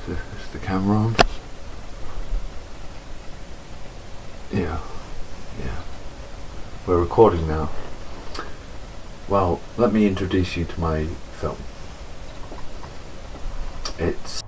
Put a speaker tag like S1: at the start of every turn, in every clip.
S1: Is the camera on? Yeah. We're recording now. Well, let me introduce you to my film. It's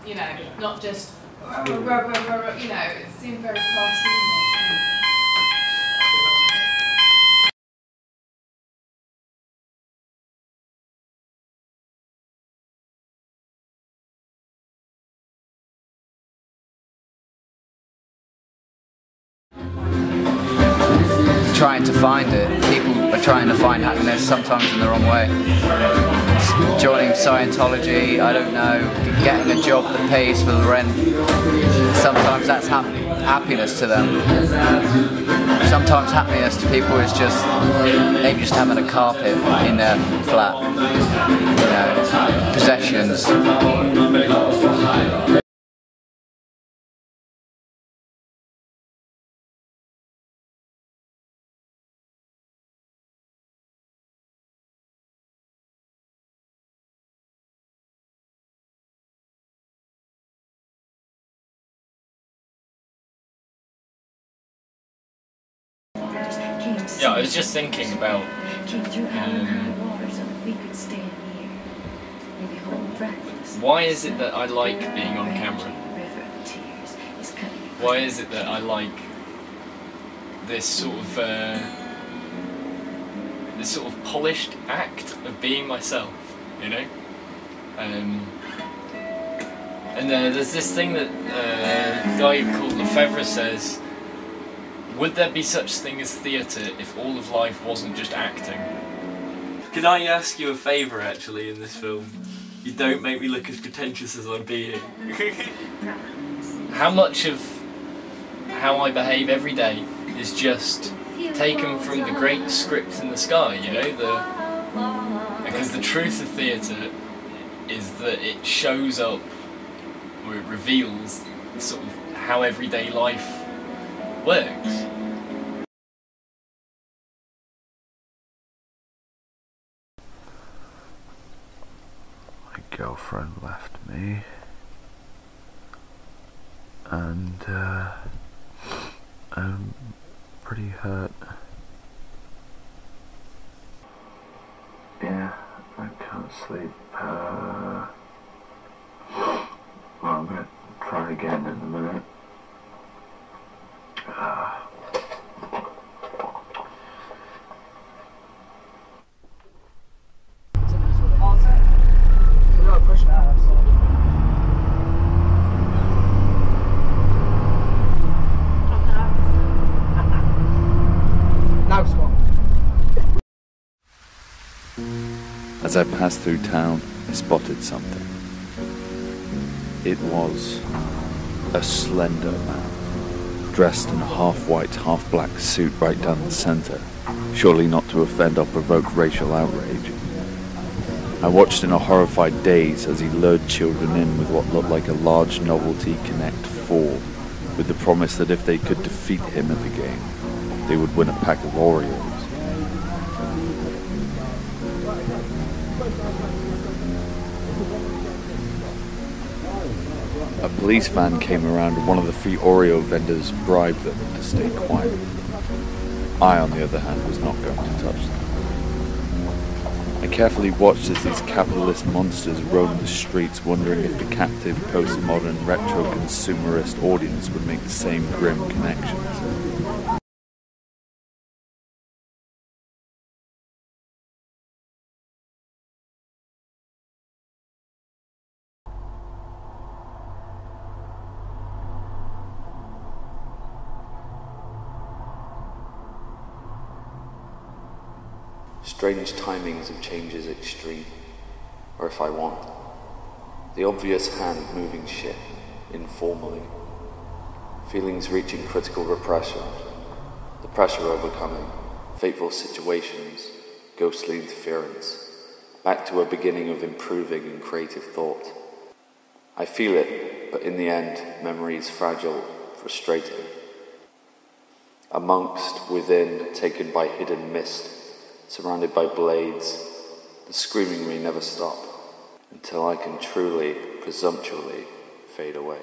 S2: you know, not just, you know, it seemed very cartoonish.
S3: Trying to find it. People are trying to find happiness, sometimes in the wrong way. Joining Scientology, I don't know, getting a job that pays for the rent. Sometimes that's happiness to them. Sometimes happiness to people is just maybe just having a carpet in their flat. You know, possessions.
S4: Yeah, I was just thinking about why is it that I like being on camera? Why is it that I like this sort of polished act of being myself, you know? And there's this thing that a guy called Lefebvre says: would there be such thing as theatre if all of life wasn't just acting? Can I ask you a favour actually in this film? You don't make me look as pretentious as I'm being. How much of how I behave every day is just taken from the great script in the sky, you know? Because the truth of theatre is that it shows up, or it reveals sort of how everyday life works.
S1: my girlfriend left me, and I'm pretty hurt. Yeah, I can't sleep. Well, I'm gonna try again in a minute.
S5: As I passed through town, I spotted something. It was a slender man, dressed in a half-white, half-black suit right down the center, surely not to offend or provoke racial outrage. I watched in a horrified daze as he lured children in with what looked like a large novelty Connect 4, with the promise that if they could defeat him at the game, they would win a pack of Oreos. A police van came around and one of the free Oreo vendors bribed them to stay quiet. I, on the other hand, was not going to touch them. I carefully watched as these capitalist monsters roamed the streets, wondering if the captive, postmodern, retro-consumerist audience would make the same grim connections. Strange timings of changes extreme, or if I want, the obvious hand moving shit, informally. Feelings reaching critical repression, the pressure overcoming, fateful situations, ghostly interference, back to a beginning of improving and creative thought. I feel it, but in the end, memory is fragile, frustrating. Amongst, within, taken by hidden mist, surrounded by blades, the screaming may never stop, until I can truly, presumptuously fade away.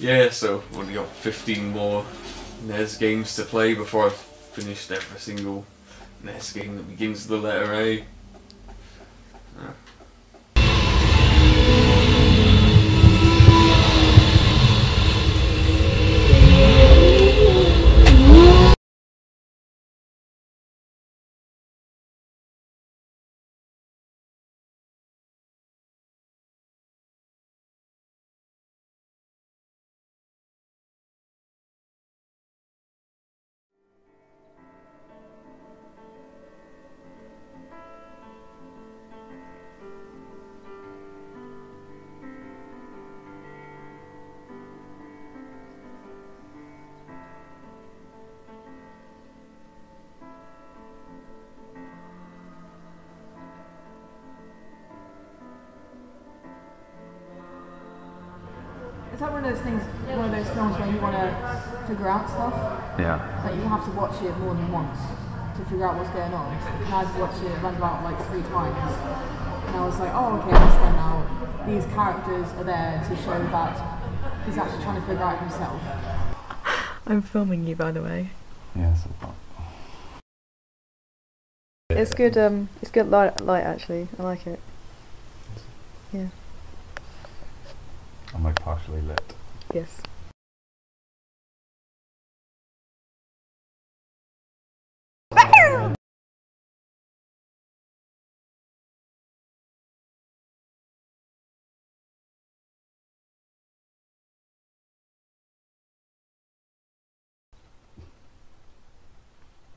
S6: Yeah, so I've only got 15 more NES games to play before I've finished every single NES game that begins with the letter A.
S2: Is that one of those things, one of those films where you want to figure out stuff?
S1: Yeah.
S2: Like you have to watch it more than once to figure out what's going on. And I've watched it around about like 3 times. And I was like, oh okay, I understand now. These characters are there to show that he's actually trying to figure out himself.
S7: I'm filming you, by the way.
S1: Yes.
S7: It's good. It's good light actually. I like it. Yeah.
S1: I'm like partially lit.
S7: Yes.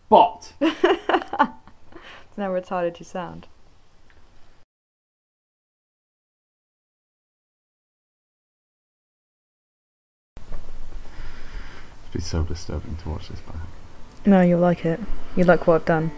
S1: Bot!
S7: It's how retarded you sound.
S1: It'd be so disturbing to watch this back.
S7: No, you'll like it. You like what I've done.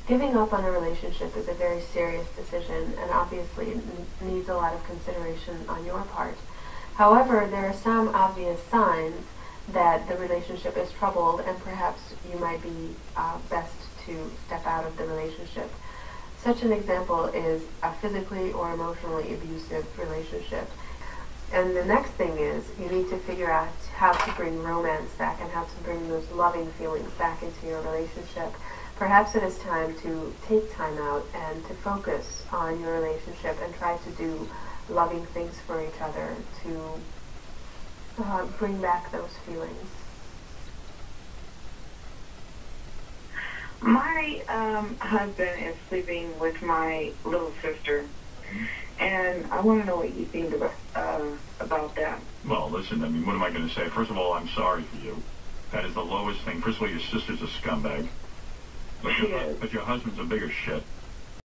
S8: Giving up on a relationship is a very serious decision and obviously needs a lot of consideration on your part. However, there are some obvious signs that the relationship is troubled and perhaps you might be best to step out of the relationship. Such an example is a physically or emotionally abusive relationship. And the next thing is you need to figure out how to bring romance back and how to bring those loving feelings back into your relationship. Perhaps it is time to take time out and to focus on your relationship and try to do loving things for each other to bring back those feelings.
S9: My husband is sleeping with my little sister, and I want to know what you think about that.
S10: Well, listen, I mean, what am I going to say? First of all, I'm sorry for you. That is the lowest thing. First of all, your sister's a scumbag. But your husband's a bigger shit.